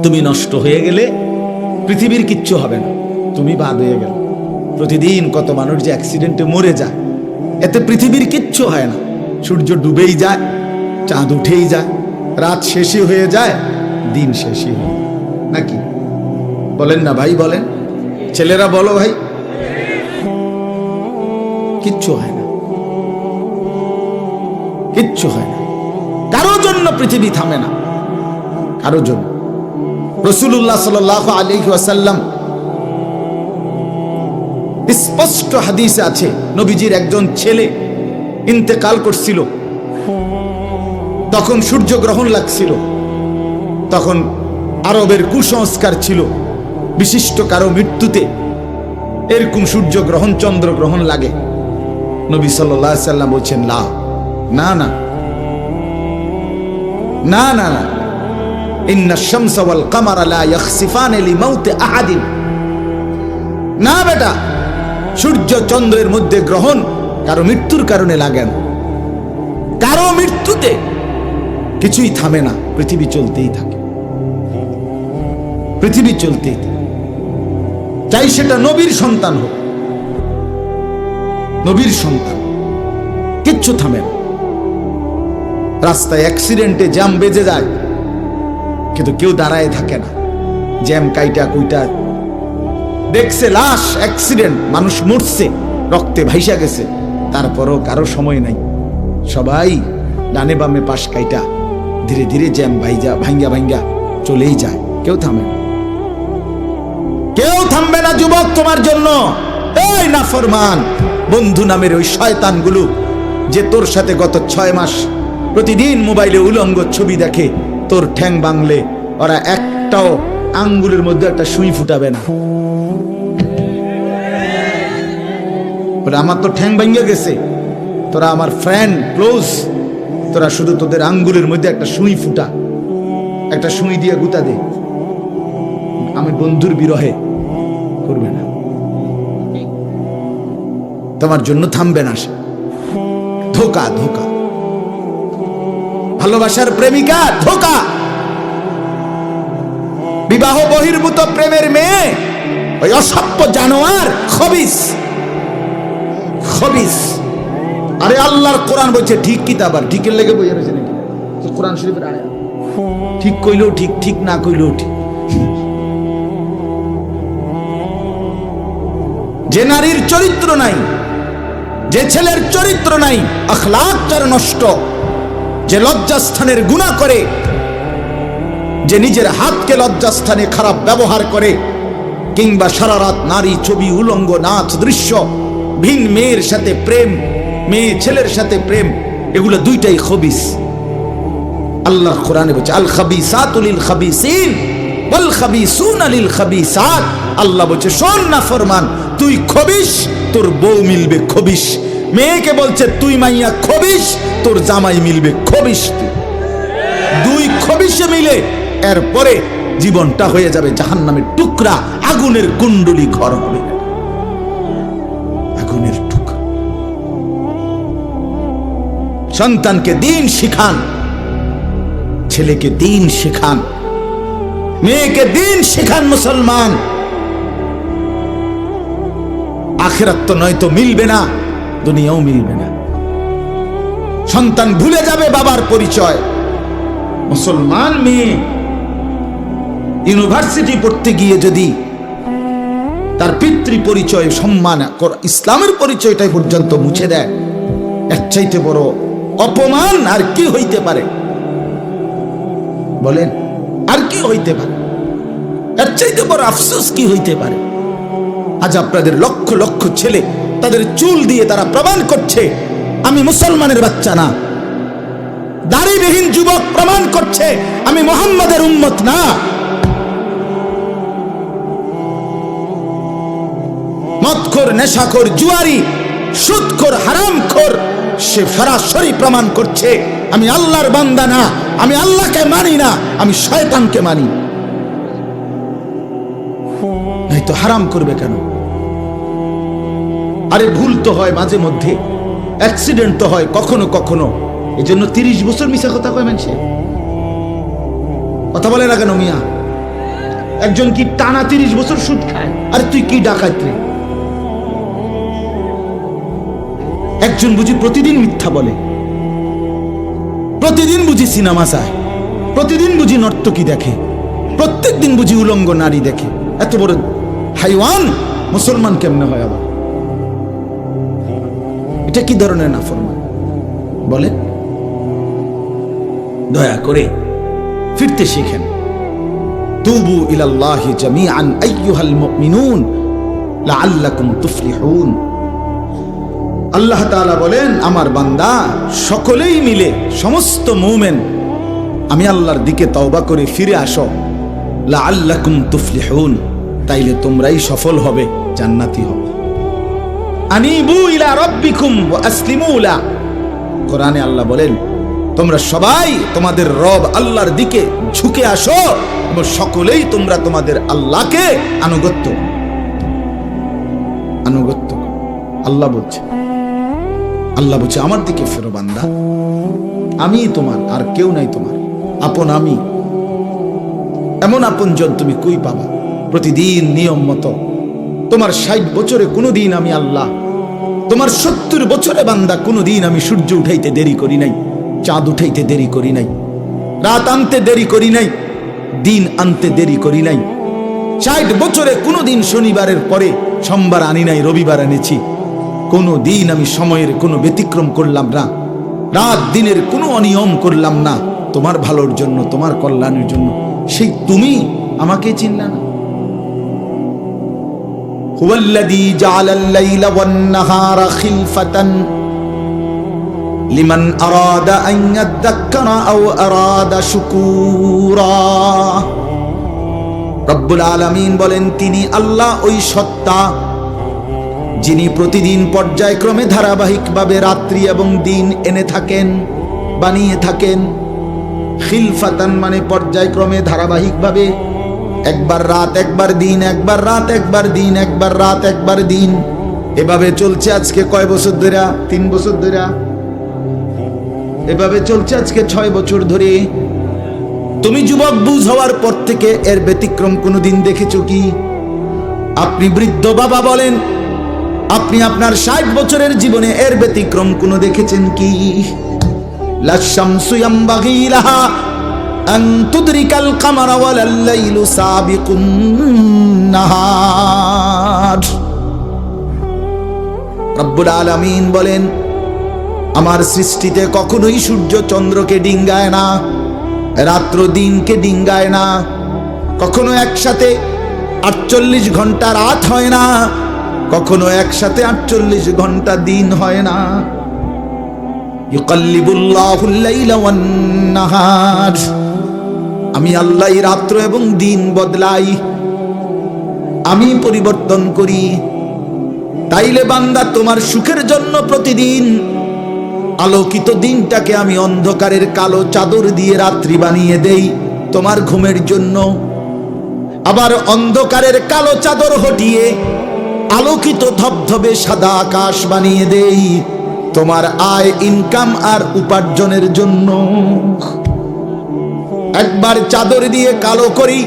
তুমি নষ্ট হয়ে গেলে পৃথিবীর কিচ্ছু হবে না, তুমি বাদ হয়ে গেল। প্রতিদিন কত মানুষ যে অ্যাক্সিডেন্টে মরে যায়, এতে পৃথিবীর কিচ্ছু হয় না। সূর্য ডুবেই যায়, চাঁদ উঠেই যায়, রাত শেষই হয়ে যায়, দিন শেষই হয় নাকি? বলেন না ভাই, বলেন ছেলেরা, বলো ভাই, কিচ্ছু হয় না, কিচ্ছু হয় না। কারো জন্য পৃথিবী থামে না, কারো জন্য। রাসূলুল্লাহ সাল্লাল্লাহু আলাইহি ওয়াসাল্লাম স্পষ্ট হাদিসে আছে, নবীজির একজন ছেলে ইন্তেকাল করছিল, তখন সূর্যগ্রহণ লাগছিল। তখন আরবের কুসংস্কার ছিল, বিশিষ্ট কারো মৃত্যুতে এরকম সূর্যগ্রহণ চন্দ্রগ্রহণ লাগে। নবী সাল্লাল্লাহু আলাইহি ওয়াসাল্লাম বলছেন, না না না না না না, ইন্না শামসা ওয়াল কামারা লা ইয়াখসিফান লিমাউতি আহাদিন। না বেটা, সূর্য চন্দ্রের মধ্যে গ্রহণ কারো মৃত্যুর কারণে লাগে না, কারো মৃত্যুতে কিছুই থামে না, পৃথিবী চলতেই থাকে, পৃথিবী চলতেই থাকে। চাই সেটা নবীর সন্তান হোক, নবীর সন্তান, কিচ্ছু থামে না। রাস্তায় অ্যাক্সিডেন্টে জ্যাম বেজে যায়, কিন্তু কেউ দাঁড়ায় থাকে না। জ্যাম কাইটা কুইটা দেখছে, লাশ, অ্যাক্সিডেন্ট, মানুষ মরছে, রক্তে ভাইসা গেছে, তারপরও কারো সময় নাই। সবাই ডানে বামে পাশ কাইটা ধীরে ধীরে জ্যাম ভাঙ্গা ভাঙ্গা চলেই যায়, কেউ থামে না, কেউ থামবে না যুবক তোমার জন্য। এই নাফরমান বন্ধু নামের ওই শয়তানগুলো যে তোর সাথে গত 6 মাস প্রতিদিন মোবাইলে উলঙ্গ ছবি দেখে, তোর ঠ্যাং বাংলে ওরা একটাও আঙ্গুলের মধ্যে একটা সুই ফুটাবে না। আমার তো ঠ্যাং ভাঙ্গা গেছে, তোরা আমার ফ্রেন্ড ক্লোজ, তোরা শুধু তোদের আঙ্গুলের মধ্যে একটা সুই ফুটা, একটা সুই দিয়ে গুতা দে, আমি বন্ধুর বিরহে করবে না, তোমার জন্য থামবে না সে। ধোকা, ধোকা, ভালোবাসার প্রেমিকা ধোকা, বিবাহ বহির্ভূত প্রেমের মেয়ে ওই অসভ্য জানোয়ার, খবিস, খবিস। আরে আল্লাহর কোরআন বলছে ঠিক কিতাব, আর ঠিকের লেগে বইয়া রয়েছে নাকি? কোরআন শরীফের আয়াত, ঠিক কইলেও ঠিক, ঠিক না কইলেও ঠিক। যে নারীর চরিত্র নাই, যে ছেলের চরিত্র নাই, আখলাক যার নষ্ট, যে লজ্জাস্থানের গুনাহ করে, যে নিজের হাতকে লজ্জাস্থানে খারাপ ব্যবহার করে, কিংবা সারা রাত নারী ছবি, উলঙ্গ নাচ দৃশ্য, ভিন মেয়ের সাথে প্রেম, মেয়ে ছেলের সাথে প্রেম, এগুলো দুইটাই খবিস। আল্লাহ কোরআনে বলছে, আল খাবিসাতু লিল খাবিসিন ওয়াল খাবিসুনা লিল খাবিসাত। আল্লাহ বলছে, শোন না ফরমান, তুই খবিস, তোর বউ মিলবে খবিস। মেয়েকে বলছে, তুই মাইয়া খবিস, তোর জামাই মিলবে খবিস। দুই খবিসে মিলে এরপরে জীবনটা হয়ে যাবে জাহান্নামের টুকরা, আগুনের কুণ্ডলী ঘর হবে, আগুনের টুকরা। সন্তানকে দিন শিখান, ছেলেকে দিন শিখান, মেয়েকে দিন শিখান মুসলমান। আখিরাত তো নয়তো মিলবে না, দুনিয়াও মিলবে না। সন্তান ভুলে যাবে বাবার পরিচয়। মুসলমান মেয়ে ইউনিভার্সিটি পড়তে গিয়ে যদি তার পিতৃ পরিচয়, সম্মান, ইসলামের পরিচয়টাই পর্যন্ত মুছে দেয়, এর চাইতে বড় অপমান আর কি হইতে পারে? বলেন, আর কি হইতে পারে? এর চাইতে বড় আফসোস কি হইতে পারে? আজ আপনাদের লক্ষ লক্ষ ছেলে তাদের চুল দিয়ে তারা প্রমাণ করছে আমি মুসলমানের বাচ্চা না। দাড়িবিহীন যুবক প্রমাণ করছে আমি মুহাম্মাদের উম্মত না। মদখোর, নেশাখোর, জুয়ারি, সুদখোর, হারামখোর, সে সরাসরি প্রমাণ করছে আমি আল্লাহর বান্দা না, আমি আল্লাহকে মানি না, আমি শয়তানকে মানি। নাই তো হারাম করবে কেন? আরে ভুল তো হয় মাঝে মধ্যে, অ্যাক্সিডেন্ট তো হয় কখনো কখনো, এই জন্য 30 বছর মিশা কথা কয় মানুষে। কথা বলে না কেন মিয়া? একজন কি টানা 30 বছর সুদ খায়, আর তুই কি ডাকাত রে? একজন বুঝি প্রতিদিন মিথ্যা বলে, প্রতিদিন বুঝি সিনেমা চায়, প্রতিদিন বুঝি নর্তকী দেখে, প্রত্যেক দিন বুঝি উলঙ্গ নারী দেখে। এত বড় হাইওয়ান মুসলমান কেমনে হয় আবার? এটা কি ধরনের নাফরমান বলে? দয়া করে ফিরতে শিখেন। তুবু ইলাল্লাহি জামিআন আইয়ুহাল মুমিনুন লাআল্লাকুম তুফলিহুন। আল্লাহ তাআলা বলেন, আমার বান্দা সকলেই মিলে, সমস্ত মুমিন আমি আল্লাহর দিকে তওবা করে ফিরে আসো, লাআল্লাকুম তুফলিহুন, তাইলে তোমরাই সফল হবে, জান্নাতি হবে। আনিবু ইলা রাব্বিকুম ওয়া আসলিমু লা। কোরআনে আল্লাহ বলেন, তোমরা সবাই তোমাদের রব আল্লাহর দিকে ঝুঁকে আসো এবং সকলেই তোমরা তোমাদের আল্লাহকে আনুগত্য। আল্লাহ বলছে, আমার দিকে ফেরো বান্দা, আমি তোমার, আর কেউ নাই তোমার আপন। আমি এমন আপনজন তুমি কই পাবা? প্রতিদিন নিয়ম মতো তোমার 60 বছরে কোনোদিন আমি আল্লাহ, তোমার 70 বছরে বান্দা কোনোদিন আমি সূর্য উঠাইতে দেরি করি নাই, চাঁদ উঠাইতে দেরি করি নাই, রাত আনতে দেরি করি নাই, দিন আনতে দেরি করি নাই। 60 বছরে কোনোদিন শনিবারের পরে সোমবার আনি নাই, রবিবার এনেছি। কোনো দিন আমি সময়ের কোনো ব্যতিক্রম করলাম না, রাত দিনের কোনো অনিয়ম করলাম না, তোমার ভালোর জন্য, তোমার কল্যাণের জন্য। সেই তুমি আমাকে চিনলা না? হুয়াল্লাযী জাআলাল লাইলা ওয়ান নাহারা খিলফাতান লিমান আরাদা আন ইয়াযাক্কারা আও আরাদা শুকুরা। রব্বুল আলামিন বলেন, তিনি আল্লাহ ওই সত্তা যিনি প্রতিদিন পর্যায়ক্রমে ধারাবাহিকভাবে রাত্রি এবং দিন এনে থাকেন, বানিয়ে থাকেন। খিলফাতান মানে পর্যায়ক্রমে ধারাবাহিকভাবে, একবার রাত একবার দিন, একবার রাত একবার দিন, একবার রাত একবার দিন, এভাবে চলছে আজকে কয় বছর ধরে? 3 বছর ধরে এভাবে চলছে, আজকে 6 বছর ধরে। তুমি যুবক বুঝ হওয়ার পর থেকে এর ব্যতিক্রম কোনোদিন দেখেছো কি? আপনি বৃদ্ধ বাবা বলেন, আপনি আপনার 60 বছরের জীবনে এর ব্যতিক্রম কোনো দেখেছেন কি? লা শামসু ইয়ামবাগি লাহা আন তুদরিকাল কামারা ওয়ালাল লাইলু সাবিকুন নাহার। রব্বুল আলামিন বলেন, আমার সৃষ্টিতে কখনোই সূর্য চন্দ্রকে ডিঙ্গায় না, রাত্র দিনকে ডিঙ্গায় না, কখনো একসাথে 48 ঘন্টা রাত হয় না, কখনো একসাথে 48 ঘন্টা দিন হয় না। ইউকাল্লিবুল্লাহুল লাইলা ওয়ান নাহার, আমি আল্লাহ রাত্র এবং দিন বদলাই, আমি পরিবর্তন করি। তাইলে বান্দা, তোমার সুখের জন্য প্রতিদিন আলোকিত দিনটাকে আমি অন্ধকারের কালো চাদর দিয়ে রাত্রি বানিয়ে দেই তোমার ঘুমের জন্য। আবার অন্ধকারের কালো চাদর হটিয়ে আলোকিত ধবধবে সাদা আকাশ বানিয়ে দেই তোমার আয়, ইনকাম আর উপার্জনের জন্য। একবার চাদর দিয়ে কালো করি,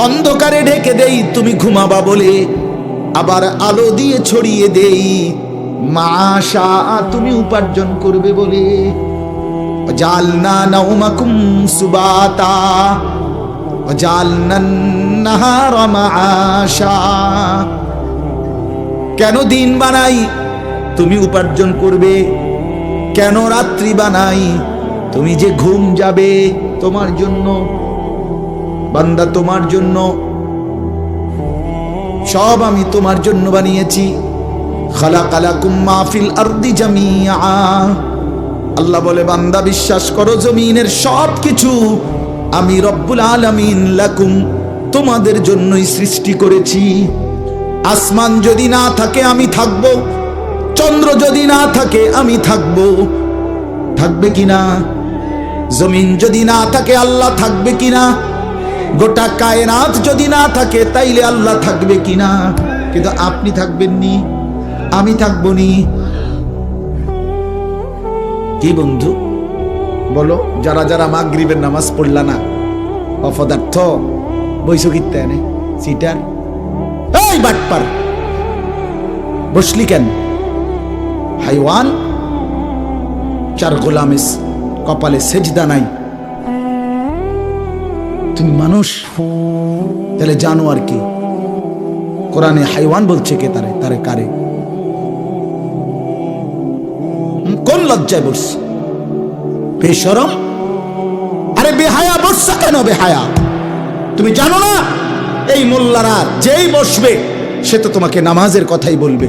অন্ধকারে ঢেকে দেই তুমি ঘুমাবা বলে, আবার আলো দিয়ে ছড়িয়ে দেই মাশা তুমি উপার্জন করবে বলে। জালনা নাউমাকুম সুবাতা জালনান নাহারা মাআশা। কেন দিন বানাই? তুমি উপার্জন করবে। কেন রাত্রি বানাই? তুমি যে ঘুম যাবে, তোমার জন্য বান্দা, তোমার জন্য। সব আমি তোমার জন্য বানিয়েছি। খালাকালাকুম মা ফিল আরদি জামিআ। আল্লাহ বলে, বান্দা বিশ্বাস করো, জমিনের সব কিছু আমি রব্বুল আলামিন লাকুম তোমাদের জন্যই সৃষ্টি করেছি। আসমান যদি না থাকে আমি থাকবো, চন্দ্র যদি না থাকে আমি থাকবো, থাকবে কিনা? জমিন যদি না থাকে আল্লাহ থাকবে কিনা? গোটা কায়নাত যদি না থাকে তাইলে আল্লাহ থাকবে কিনা? কিন্তু আপনি থাকবেননি, আমি থাকবো নি। কি বন্ধু বলো, যারা যারা মাগরিবের নামাজ পড়লা না, অপদার্থ বইছো কিত্তে এনে সিটার এই বাটপার বসলি কেন হাইওয়ান চার গোলামিস কপালে সেজদা নাই তুমি মানুষ তাহলে জানো আর কি কোরআনে হাইওয়ান বলছে কে তারে তারে কারে কোন লজ্জায় বসছ বেশরম আরে বেহায়া বসছ কেন বেহায়া তুমি জানো না এই মোল্লারা যেই বসবে সে তো তোমাকে নামাজের কথাই বলবে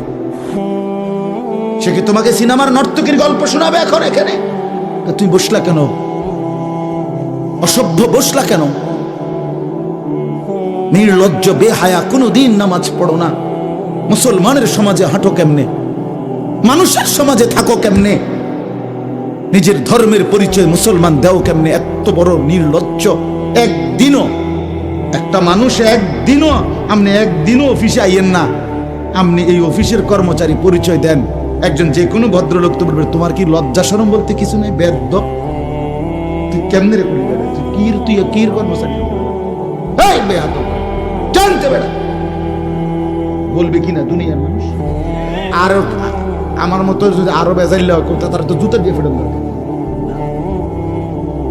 সে কি তোমাকে সিনেমার নর্তকীর গল্প শোনাবে এখন এখানে তুমি বসলা কেন অসভ্য বসলা কেন নির্লজ্জ বেহায়া কোনোদিন নামাজ পড়ো না মুসলমানের সমাজে হাঁটো কেমনে মানুষের সমাজে থাকো কেমনে নিজের ধর্মের পরিচয় মুসলমান দাও কেমনে এত বড় নির্লজ্জ একদিনও একটা মানুষ একদিনও আপনি একদিনও অফিসে আইয়েন না আপনি এই অফিসের কর্মচারী পরিচয় দেন একজন যে কোনো ভদ্রলোক তো বলবে তোমার কি লজ্জা শরম বলতে কিছু নেই বেদ্য তুই কেমনে রে করবি তুই কির কর্মচারী এই বেয়াদব জানতে বেড়া বলবে কিনা দুনিয়ার মানুষ আর আমার মতো যদি আরো বেজাইলে করতে তারা তো জুতা দিয়ে ফেটে দরকার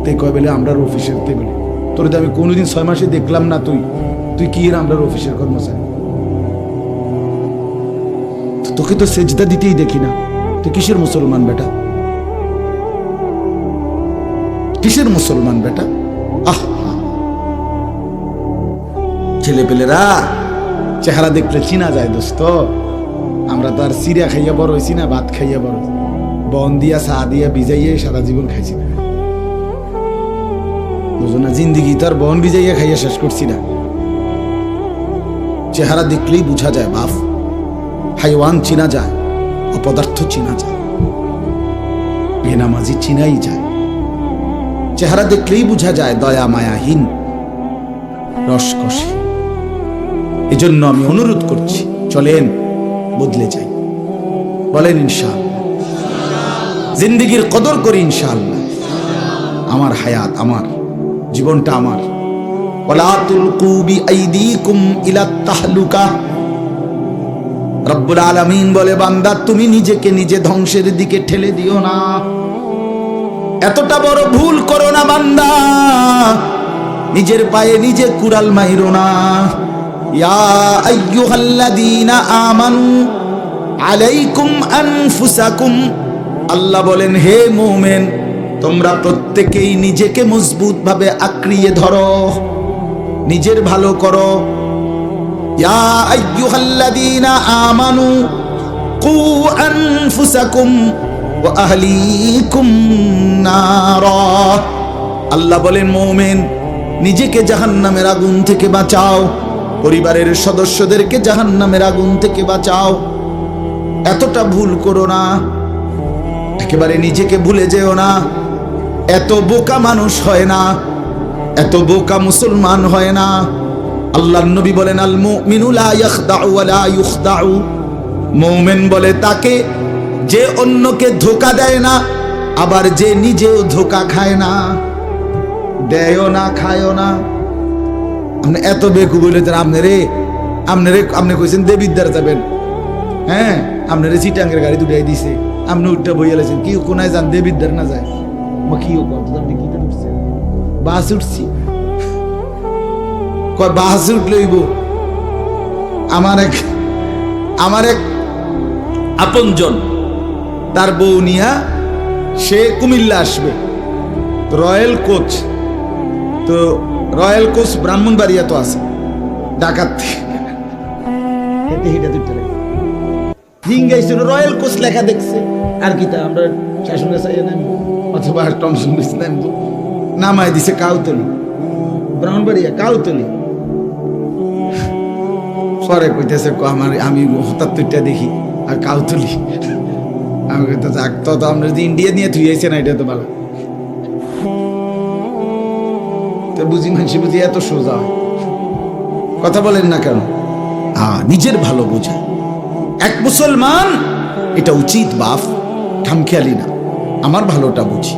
তাই কয় বলে আমরা অফিসের তে বলি তোর আমি কোনোদিন 6 মাসে দেখলাম না তুই কি এর আমরা অফিসের কর্মচারী তোকে তো সেজদা দিতেই দেখি না তুই কিসের মুসলমান বেটা কিসের মুসলমান বেটা আহ ছেলে পেলেরা চেহারা দেখলে চিনা যায় দোস্ত আমরা তো আর সিরিয়া খাইয়া বড় হয়েছি না ভাত খাইয়া বড় বন দিয়া চা দিয়া ভিজাইয়া সারা জীবন খাইছি না বুঝো না জিন্দিগি তো আর বন ভিজাইয়া খাইয়া শেষ করছি না চেহারা দেখলেই বুঝা যায় বাপ হাইওয়ান চিনা যায় অপদার্থ চিনা যায় বেনামাজি চিনাই যায় চেহারা দেখলেই বুঝা যায় দয়া মায়াহীন রসকসে এজন্য আমি অনুরোধ করছি চলেন বদলে যাই বলেন ইনশাআল্লাহ জিন্দেগীর কদর করি ইনশাআল্লাহ আমার হায়াত আমার জীবনটা আমার ওয়ালা তুলকু বিআইদিকুম ইলা তাহলুকা রব্বুল আলামিন বলে বান্দা তুমি নিজেকে নিজে ধ্বংসের দিকে ঠেলে দিও না এতটা বড় ভুল করো না বান্দা নিজের পায়ে নিজে কুড়াল মাইরো না ইয়া আইয়ুহাল্লাযীনা আমানু আলাইকুম আনফুসাকুম আল্লাহ বলেন হে মুমিন তোমরা প্রত্যেকেই নিজেকে মজবুত ভাবে আঁকড়িয়ে ধরো নিজের ভালো করো ইয়া আইয়ুহাল্লাযীনা আমানু কু আনফুসাকুম ওয়া আহলিকুম নারা আল্লাহ বলেন মুমিন নিজেকে জাহান্নামের আগুন থেকে বাঁচাও পরিবারের সদস্যদেরকে জাহান্নামের আগুন থেকে বাঁচাও এতটা ভুল করো না একেবারে নিজেকে ভুলে যেও না এত বোকা মানুষ হয় না এত বোকা মুসলমান হয় না আল্লাহর নবী বলেন আল মুমিনু লা ইয়াখদাউ ওয়া লা ইউখদাউ মুমিন বলে তাকে যে অন্যকে ধোঁকা দেয় না আবার যে নিজেও ধোঁকা খায় না দেয়ও না খায়ও না আপনি এত বেকু বলেছেন আপনি কইছেন দেবিদ্দার যাবেন হ্যাঁ আপনারে চিটাঙ্গের গাড়ি দুটাই দিছে আপনি উঠটা বইয়া লেছেন কি কোনায় যান দেবিদ্দার না যায় মা কি আপনি কি উঠছেন বাস উঠছি কয় বাস উঠলইব আমার এক আপনজন তার বউ নিয়া সে কুমিল্লা আসবে রয়্যাল কোচ তো রয়্যাল কোচ ব্রাহ্মণবাড়িয়া তো আছে ঢাকার থেকে রয়্যাল কোচ লেখা দেখছে আর কি তা আমরা শাসনে চাই নামবো অথবা টমসন নামবো নামাই দিছে কাউতলি ব্রাহ্মণবাড়িয়া কাউতলি পরে কইতেছে আমি হঠাৎ তুইটা দেখি আর কাউতলি আমি কইতেছে তো আমরা যদি ইন্ডিয়া নিয়ে থুইছে না এটা তো ভালো তো বুঝি মানুষ বুঝি এত সোজা হয় কথা বলেন না কেন নিজের ভালো বোঝা এক মুসলমান এটা উচিত বাপ খামখেয়ালি না আমার ভালোটা বুঝি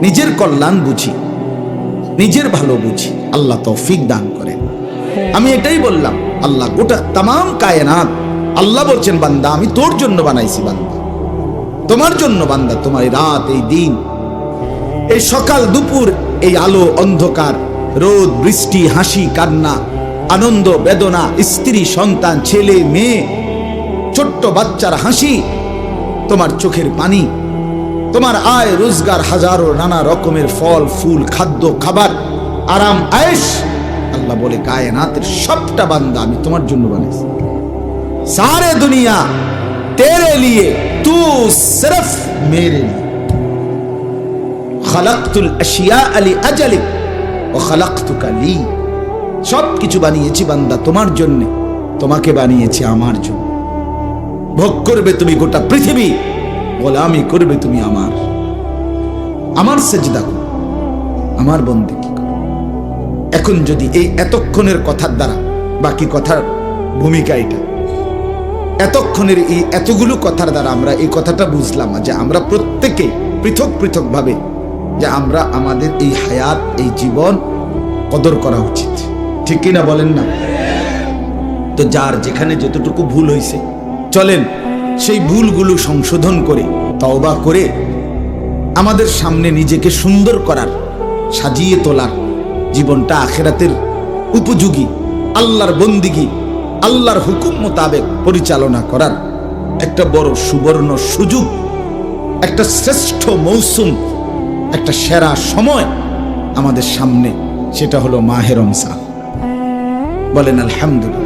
নিজের কল্যাণ বুঝি নিজের ভালো বুঝি। আল্লাহ তৌফিক দান করেন। আমি এটাই বললাম, আল্লাহ গোটা তামাম কায়নাত, আল্লাহ বলছেন বান্দা আমি তোর জন্য বানাইছি, বান্দা তোমার জন্য, বান্দা তোমার এই রাত, এই দিন, এই সকাল দুপুর, এই আলো অন্ধকার, রোদ বৃষ্টি, হাসি কান্না, আনন্দ বেদনা, স্ত্রী সন্তান, ছেলে মেয়ে, ছোট্ট বাচ্চার হাসি, তোমার চোখের পানি, তোমার আয় রোজগার, হাজারো নানা রকমের ফল ফুল, খাদ্য খাবার, আরাম আয়েশ, আল্লাহ বলে কায়নাতের সবটা বান্দা আমি তোমার জন্য বানাইছি। सारे दुनिया तेरे लिए, तू सिर्फ मेरे लिए। खलक़तुल अशिया ली अजलिक व खलक़तुका ली। सब কিছু বানিয়েছি বান্দা তোমার জন্য, তোমাকে বানিয়েছি আমার জন্য। ভোগ করবে তুমি গোটা পৃথিবী, গোলামি করবে তুমি আমার সেজদা করো, আমার বন্দেগী করো। এখন যদি এই এতক্ষণের কথার দ্বারা, বাকি কথার ভূমিকা এটা, এতক্ষণের এই এতগুলো কথার দ্বারা আমরা এই কথাটা বুঝলাম যে আমরা প্রত্যেকে পৃথক পৃথক ভাবে যে আমরা আমাদের এই হায়াত, এই জীবন কদর করা উচিত, ঠিক কিনা বলেন না? তো যার যেখানে যতটুকু ভুল হয়েছে, চলেন সেই ভুলগুলো সংশোধন করে তওবা করে আমাদের সামনে নিজেকে সুন্দর করার, সাজিয়ে তোলার, জীবনটা আখিরাতের উপযোগী, আল্লাহর বন্দিগি, আল্লাহর হুকুম মোতাবেক পরিচালনা করার একটা বড় সুবর্ণ সুযোগ, একটা শ্রেষ্ঠ মৌসুম, একটা সেরা সময় আমাদের সামনে, সেটা হলো মাহে রমজান। বলেন আলহামদুলিল্লাহ।